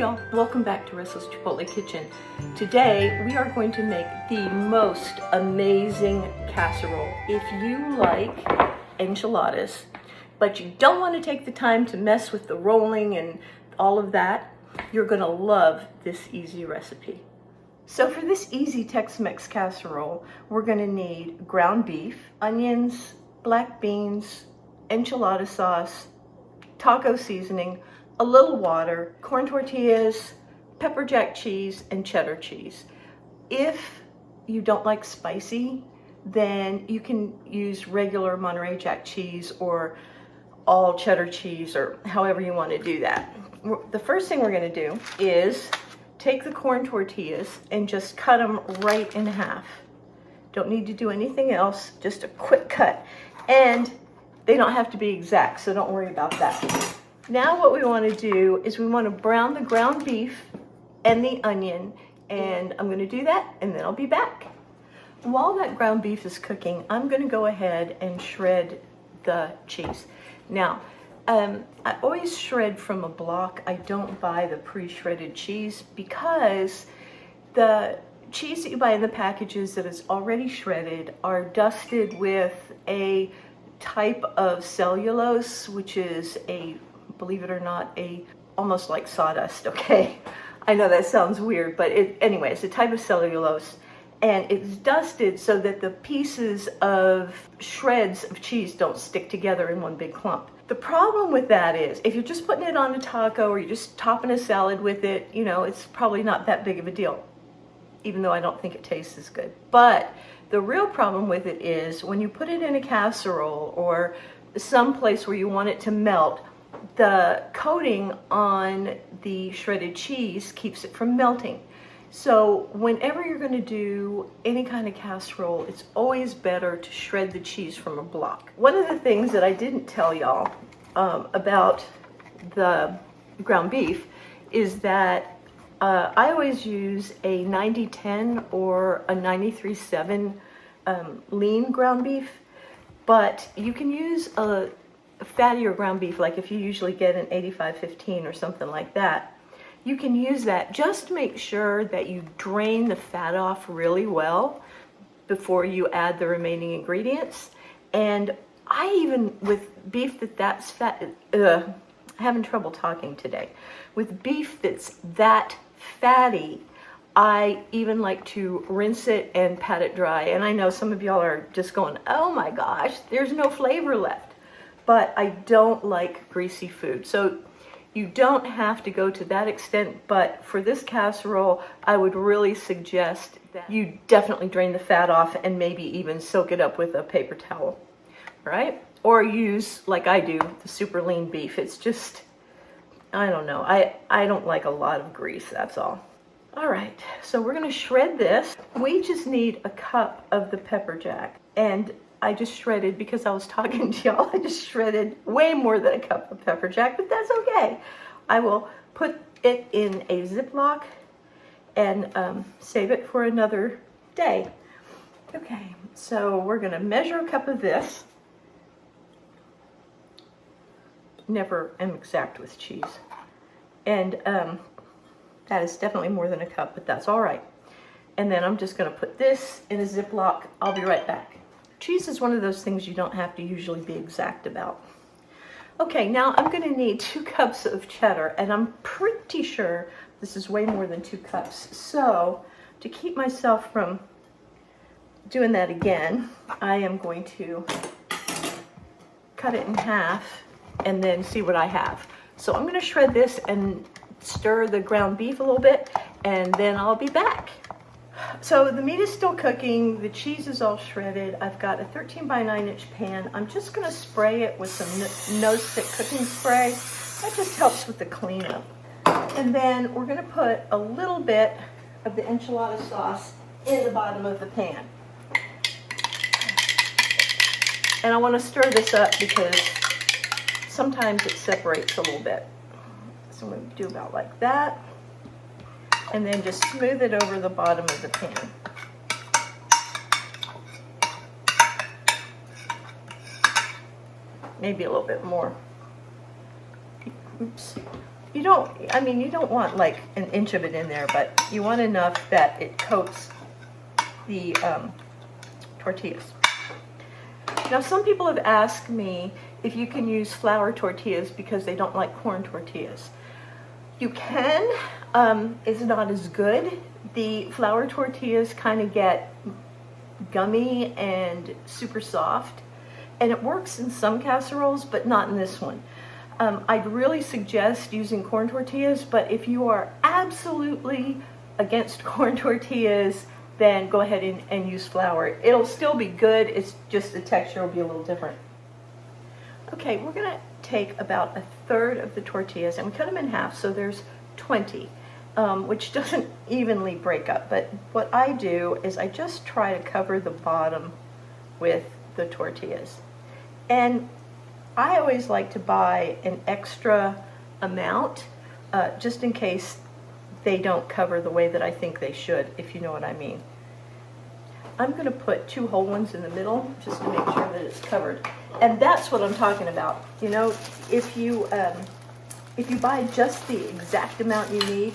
y'all, welcome back to Restless Chipotle Kitchen. Today we are going to make the most amazing casserole. If you like enchiladas, but you don't want to take the time to mess with the rolling and all of that, you're gonna love this easy recipe. So for this easy Tex-Mex casserole, we're gonna need ground beef, onions, black beans, enchilada sauce, taco seasoning, a little water, corn tortillas, pepper jack cheese, and cheddar cheese. If you don't like spicy, then you can use regular Monterey Jack cheese or all cheddar cheese, or however you want to do that. The first thing we're going to do is take the corn tortillas and just cut them right in half. Don't need to do anything else, just a quick cut. And they don't have to be exact, so don't worry about that. Now what we want to do is we want to brown the ground beef and the onion, and I'm going to do that and then I'll be back. While that ground beef is cooking, I'm going to go ahead and shred the cheese. Now, I always shred from a block. I don't buy the pre-shredded cheese because the cheese that you buy in the packages that is already shredded are dusted with a type of cellulose, which is believe it or not, almost like sawdust, okay? I know that sounds weird, but anyway, it's a type of cellulose, and it's dusted so that the pieces of shreds of cheese don't stick together in one big clump. The problem with that is, if you're just putting it on a taco or you're just topping a salad with it, you know, it's probably not that big of a deal, even though I don't think it tastes as good. But the real problem with it is when you put it in a casserole or some place where you want it to melt, the coating on the shredded cheese keeps it from melting. So whenever you're going to do any kind of casserole, it's always better to shred the cheese from a block. One of the things that I didn't tell y'all about the ground beef is that I always use a 90-10 or a 93-7 lean ground beef, but you can use a fattier ground beef, like if you usually get an 85-15 or something like that. You can use that. Just make sure that you drain the fat off really well before you add the remaining ingredients. And I even, with beef that's fat, having trouble talking today. With beef that's that fatty, I even like to rinse it and pat it dry. And I know some of y'all are just going, oh my gosh, there's no flavor left. But I don't like greasy food. So you don't have to go to that extent, but for this casserole, I would really suggest that you definitely drain the fat off and maybe even soak it up with a paper towel, right? Or use, like I do, the super lean beef. It's just, I don't know. I don't like a lot of grease, that's all. All right, so we're gonna shred this. We just need a cup of the pepper jack. And I just shredded, because I was talking to y'all, I just shredded way more than a cup of pepper jack, but that's okay. I will put it in a Ziploc and save it for another day. Okay, so we're gonna measure a cup of this. Never am exact with cheese. And that is definitely more than a cup, but that's all right. And then I'm just gonna put this in a Ziploc. I'll be right back. Cheese is one of those things you don't have to usually be exact about. Okay, now I'm gonna need 2 cups of cheddar, and I'm pretty sure this is way more than 2 cups. So to keep myself from doing that again, I am going to cut it in half and then see what I have. So I'm gonna shred this and stir the ground beef a little bit, and then I'll be back. So the meat is still cooking, the cheese is all shredded. I've got a 13 by 9 inch pan. I'm just gonna spray it with some no stick cooking spray. That just helps with the cleanup. And then we're gonna put a little bit of the enchilada sauce in the bottom of the pan. And I wanna stir this up because sometimes it separates a little bit. So I'm gonna do about like that. And then just smooth it over the bottom of the pan. Maybe a little bit more. Oops. You don't, I mean, you don't want like an inch of it in there, but you want enough that it coats the tortillas. Now, some people have asked me if you can use flour tortillas because they don't like corn tortillas. You can, it's not as good. The flour tortillas kind of get gummy and super soft, and it works in some casseroles, but not in this one. I'd really suggest using corn tortillas, but if you are absolutely against corn tortillas, then go ahead and use flour. It'll still be good, it's just the texture will be a little different. Okay, we're gonna take about a third of the tortillas and we cut them in half, so there's 20, which doesn't evenly break up, but what I do is I just try to cover the bottom with the tortillas. And I always like to buy an extra amount just in case they don't cover the way that I think they should, if you know what I mean. I'm going to put 2 whole ones in the middle just to make sure that it's covered. And that's what I'm talking about. You know, if you buy just the exact amount you need,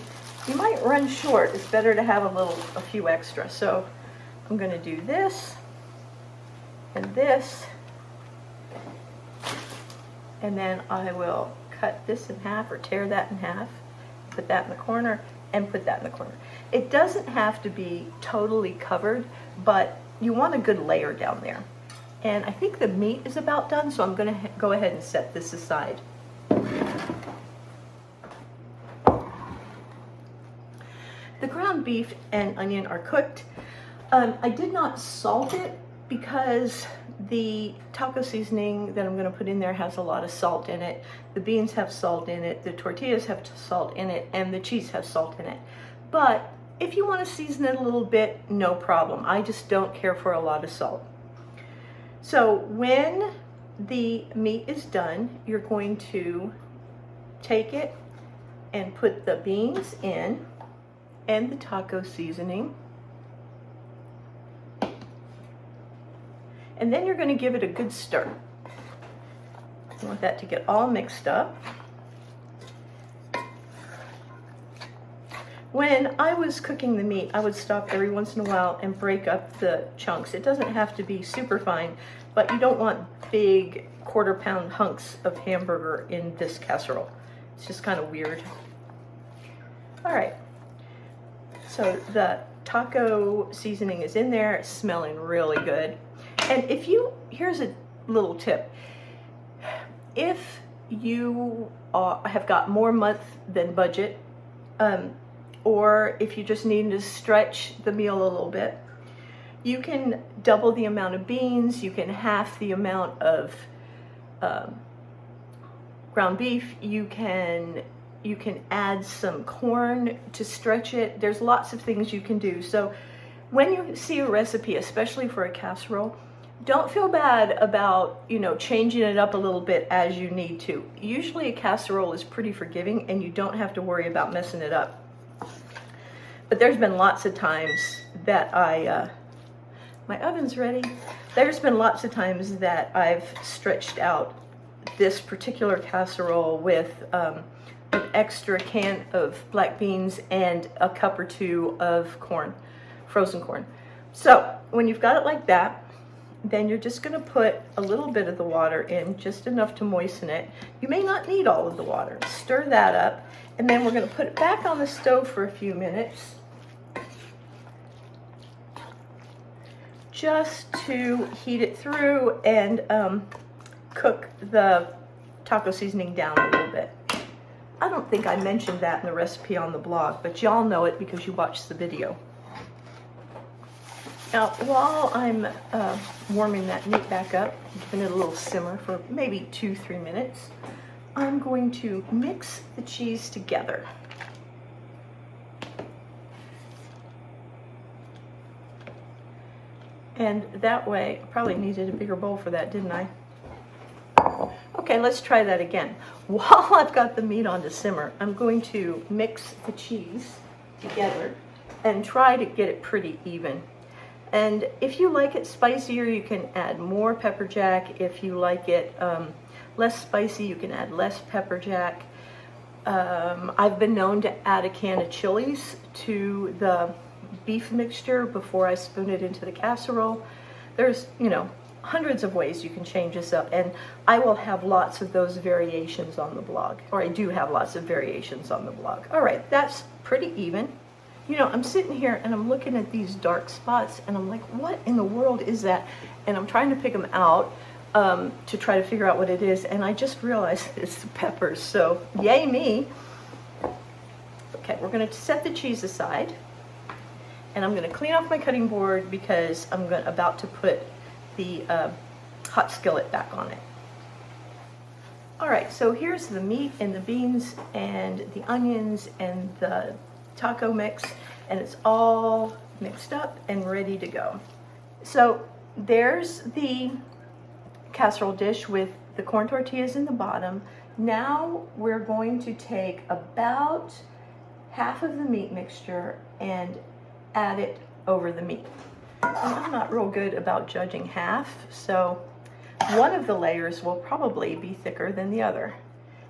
you might run short. It's better to have a few extra. So I'm going to do this and this. And then I will cut this in half or tear that in half, put that in the corner, and put that in the corner. It doesn't have to be totally covered, but you want a good layer down there. And I think the meat is about done, so I'm going to go ahead and set this aside. The ground beef and onion are cooked. I did not salt it because the taco seasoning that I'm going to put in there has a lot of salt in it. The beans have salt in it, the tortillas have salt in it, and the cheese has salt in it. But if you want to season it a little bit, no problem. I just don't care for a lot of salt. So when the meat is done, you're going to take it and put the beans in and the taco seasoning. And then you're going to give it a good stir. You want that to get all mixed up. When I was cooking the meat, I would stop every once in a while and break up the chunks. It doesn't have to be super fine, but you don't want big quarter-pound hunks of hamburger in this casserole. It's just kind of weird. All right, so the taco seasoning is in there. It's smelling really good. And here's a little tip. If you have got more month than budget, or if you just need to stretch the meal a little bit, you can double the amount of beans, you can half the amount of ground beef, you can add some corn to stretch it. There's lots of things you can do. So when you see a recipe, especially for a casserole, don't feel bad about, changing it up a little bit as you need to. Usually a casserole is pretty forgiving and you don't have to worry about messing it up. But there's been lots of times that my oven's ready. There's been lots of times that I've stretched out this particular casserole with an extra can of black beans and a cup or 2 of corn, frozen corn. So when you've got it like that, then you're just going to put a little bit of the water in, just enough to moisten it. You may not need all of the water. Stir that up, and then we're going to put it back on the stove for a few minutes, just to heat it through and cook the taco seasoning down a little bit. I don't think I mentioned that in the recipe on the blog, but y'all know it because you watched the video. Now, while I'm warming that meat back up, giving it a little simmer for maybe 2-3 minutes, I'm going to mix the cheese together. And that way, I probably needed a bigger bowl for that, didn't I? Okay, let's try that again. While I've got the meat on to simmer, I'm going to mix the cheese together and try to get it pretty even. And if you like it spicier, you can add more pepper jack. If you like it less spicy, you can add less pepper jack. I've been known to add a can of chilies to the beef mixture before I spoon it into the casserole. There's, you know, hundreds of ways you can change this up, and I will have lots of those variations on the blog, or I do have lots of variations on the blog. All right, that's pretty even. You know, I'm sitting here and I'm looking at these dark spots and I'm like, what in the world is that? And I'm trying to pick them out to try to figure out what it is, and I just realized it's the peppers, so yay me. Okay, we're gonna set the cheese aside, and I'm gonna clean off my cutting board because I'm about to put the hot skillet back on it. All right, so here's the meat and the beans and the onions and the taco mix, and it's all mixed up and ready to go. So there's the casserole dish with the corn tortillas in the bottom. Now we're going to take about half of the meat mixture and add it over the meat. And I'm not real good about judging half, so one of the layers will probably be thicker than the other.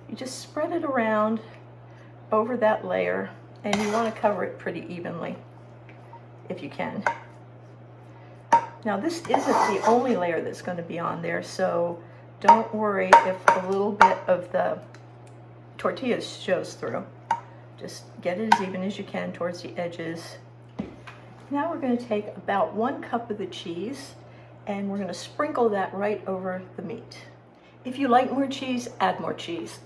You just spread it around over that layer, and you want to cover it pretty evenly if you can. Now this isn't the only layer that's going to be on there, so don't worry if a little bit of the tortillas shows through. Just get it as even as you can towards the edges. Now we're going to take about 1 cup of the cheese, and we're going to sprinkle that right over the meat. If you like more cheese, add more cheese.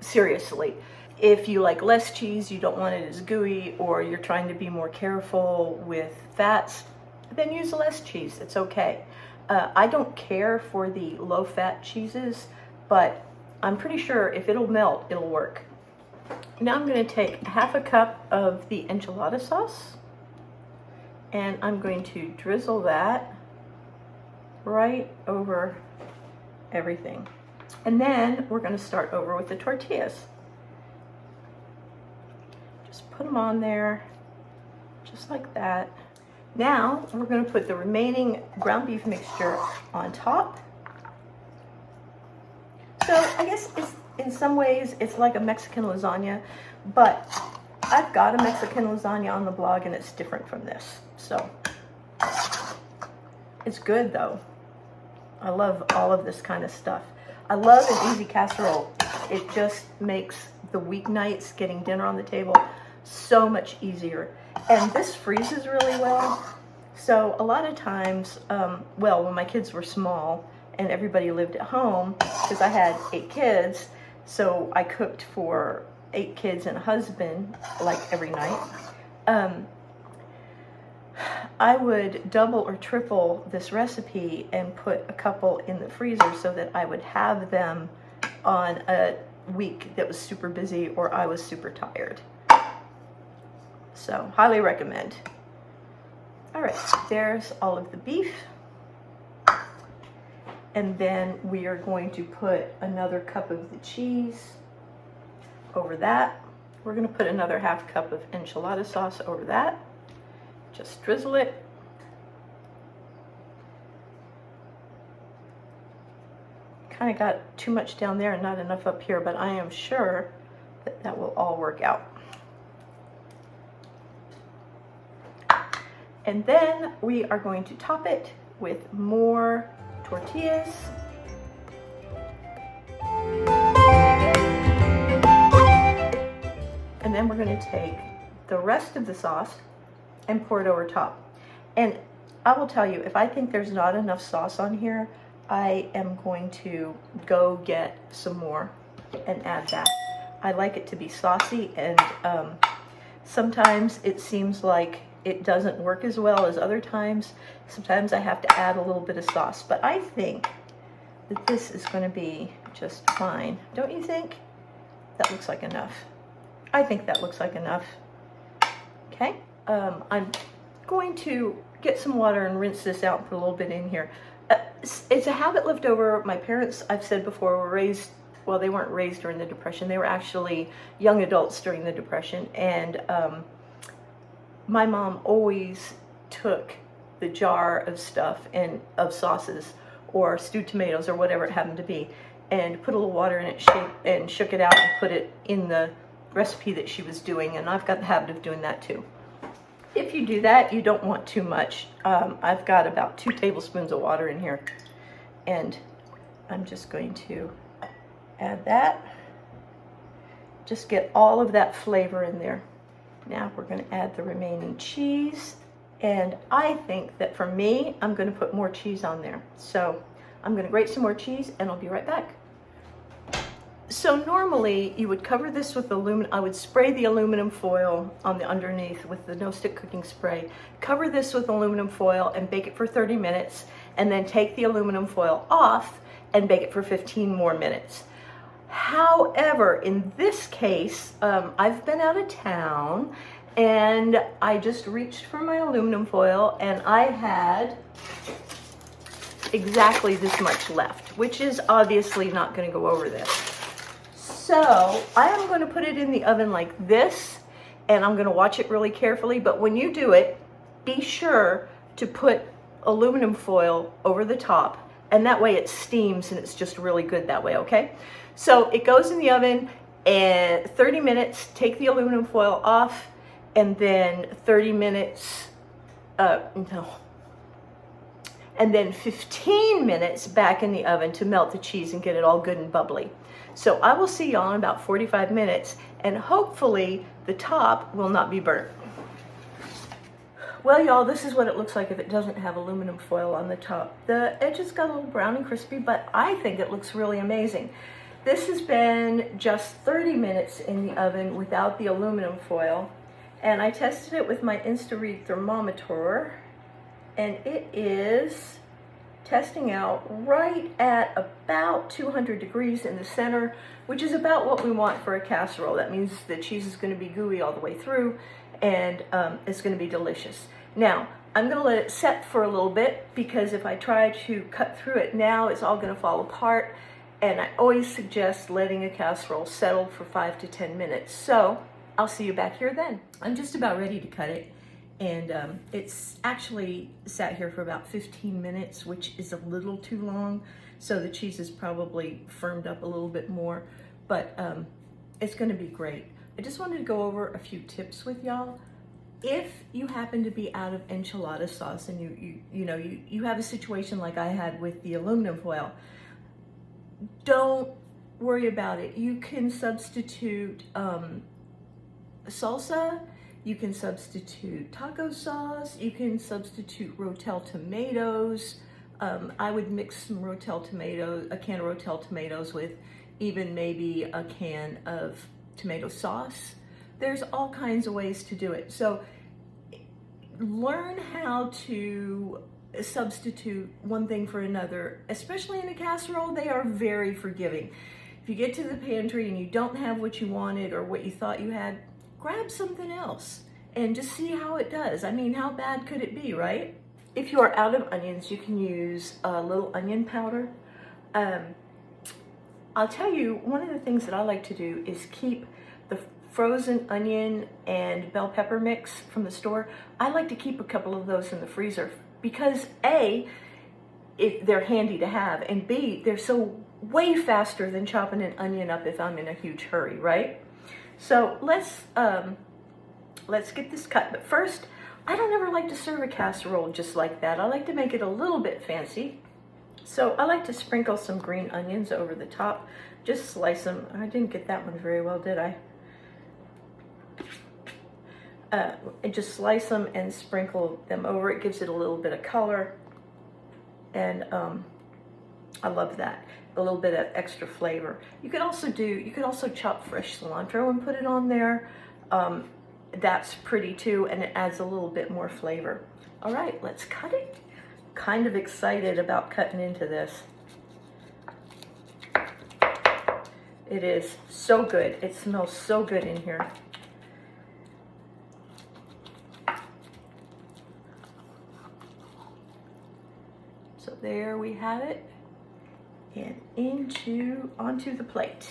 Seriously. If you like less cheese, you don't want it as gooey, or you're trying to be more careful with fats, then use less cheese. It's okay. I don't care for the low-fat cheeses, but I'm pretty sure if it'll melt, it'll work. Now I'm going to take half a cup of the enchilada sauce, and I'm going to drizzle that right over everything. And then we're going to start over with the tortillas. Just put them on there, just like that. Now we're going to put the remaining ground beef mixture on top. So I guess it's, in some ways it's like a Mexican lasagna, but I've got a Mexican lasagna on the blog and it's different from this. So it's good though. I love all of this kind of stuff. I love an easy casserole. It just makes the weeknights getting dinner on the table so much easier. And this freezes really well. So a lot of times, well, when my kids were small and everybody lived at home, because I had 8 kids, so I cooked for 8 kids and a husband like every night. I would double or triple this recipe and put a couple in the freezer so that I would have them on a week that was super busy or I was super tired. So, highly recommend. All right, there's all of the beef. And then we are going to put another cup of the cheese over that. We're going to put another half cup of enchilada sauce over that. Just drizzle it. Kind of got too much down there and not enough up here, but I am sure that that will all work out. And then we are going to top it with more tortillas. And then we're going to take the rest of the sauce and pour it over top. And I will tell you, if I think there's not enough sauce on here, I am going to go get some more and add that. I like it to be saucy, and sometimes it seems like it doesn't work as well as other times. Sometimes I have to add a little bit of sauce, but I think that this is going to be just fine. Don't you think? That looks like enough. I think that looks like enough. Okay, I'm going to get some water and rinse this out and put a little bit in here. It's a habit left over. My parents, I've said before, were raised, well, they weren't raised during the Depression. They were actually young adults during the Depression, and my mom always took the jar of stuff and of sauces or stewed tomatoes or whatever it happened to be, and put a little water in it, and shook it out and put it in the recipe that she was doing, and I've got the habit of doing that too. If you do that, you don't want too much. I've got about 2 tablespoons of water in here, and I'm just going to add that. Just get all of that flavor in there. Now we're going to add the remaining cheese, and I think that for me, I'm going to put more cheese on there. So I'm going to grate some more cheese, and I'll be right back. So normally you would cover this with aluminum. I would spray the aluminum foil on the underneath with the no stick cooking spray. Cover this with aluminum foil and bake it for 30 minutes, and then take the aluminum foil off and bake it for 15 more minutes. However, in this case, I've been out of town and I just reached for my aluminum foil, and I had exactly this much left, which is obviously not going to go over this. So I am going to put it in the oven like this, and I'm going to watch it really carefully. But when you do it, be sure to put aluminum foil over the top, and that way it steams and it's just really good that way, okay? So it goes in the oven and 30 minutes, take the aluminum foil off, and then 30 minutes, and then 15 minutes back in the oven to melt the cheese and get it all good and bubbly. So I will see y'all in about 45 minutes, and hopefully the top will not be burnt. Well, y'all, this is what it looks like if it doesn't have aluminum foil on the top. The edges got a little brown and crispy, but I think it looks really amazing. This has been just 30 minutes in the oven without the aluminum foil, and I tested it with my InstaRead thermometer, and it is testing out right at about 200 degrees in the center, which is about what we want for a casserole. That means the cheese is going to be gooey all the way through, and it's going to be delicious. Now, I'm going to let it set for a little bit, because if I try to cut through it now, it's all going to fall apart, and I always suggest letting a casserole settle for 5 to 10 minutes. So I'll see you back here then. I'm just about ready to cut it. And it's actually sat here for about 15 minutes, which is a little too long. So the cheese is probably firmed up a little bit more, but it's gonna be great. I just wanted to go over a few tips with y'all. If you happen to be out of enchilada sauce and you have a situation like I had with the aluminum foil, don't worry about it. You can substitute salsa. You can substitute taco sauce. You can substitute Rotel tomatoes. I would mix some Rotel tomatoes, a can of Rotel tomatoes with even maybe a can of tomato sauce. There's all kinds of ways to do it. So learn how to substitute one thing for another, especially in a casserole. They are very forgiving. If you get to the pantry and you don't have what you wanted or what you thought you had, grab something else and just see how it does. I mean, how bad could it be, right? If you are out of onions, you can use a little onion powder. I'll tell you, one of the things that I like to do is keep the frozen onion and bell pepper mix from the store. I like to keep a couple of those in the freezer because A, they're handy to have, and B, they're so way faster than chopping an onion up if I'm in a huge hurry, right? So let's get this cut. But first, I don't ever like to serve a casserole just like that. I like to make it a little bit fancy. So I like to sprinkle some green onions over the top. Just slice them. I didn't get that one very well, did I? And just slice them and sprinkle them over. It gives it a little bit of color. And I love that. A little bit of extra flavor. You could also chop fresh cilantro and put it on there. That's pretty too, and it adds a little bit more flavor. All right, let's cut it. Kind of excited about cutting into this. It is so good. It smells so good in here. So there we have it. And onto the plate.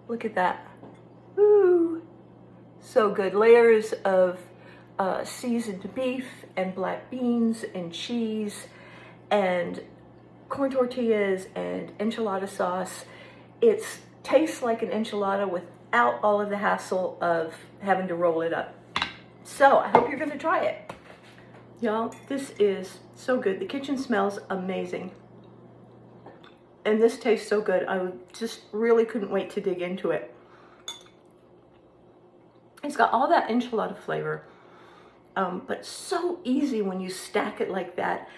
Look at that. Ooh, so good. Layers of seasoned beef and black beans and cheese and corn tortillas and enchilada sauce. It tastes like an enchilada without all of the hassle of having to roll it up. So I hope you're gonna try it. Y'all, this is so good. The kitchen smells amazing. And this tastes so good. I just really couldn't wait to dig into it. It's got all that enchilada flavor, but so easy when you stack it like that.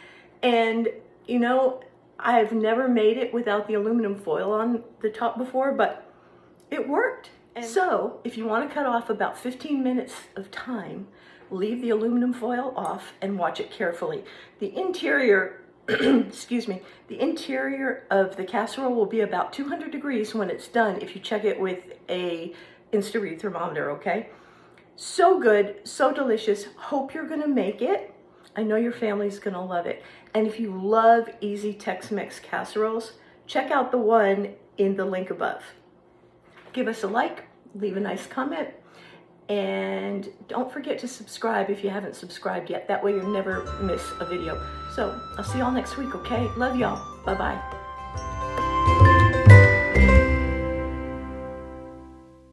And you know, I've never made it without the aluminum foil on the top before, but it worked. And so if you want to cut off about 15 minutes of time, leave the aluminum foil off and watch it carefully. The interior, excuse me, the interior of the casserole will be about 200 degrees when it's done if you check it with a Insta-read thermometer, okay? So good, so delicious. Hope you're gonna make it. I know your family's gonna love it. And if you love easy Tex-Mex casseroles, check out the one in the link above. Give us a like, leave a nice comment, and don't forget to subscribe if you haven't subscribed yet. That way you'll never miss a video. So I'll see y'all next week, okay? Love y'all. Bye-bye.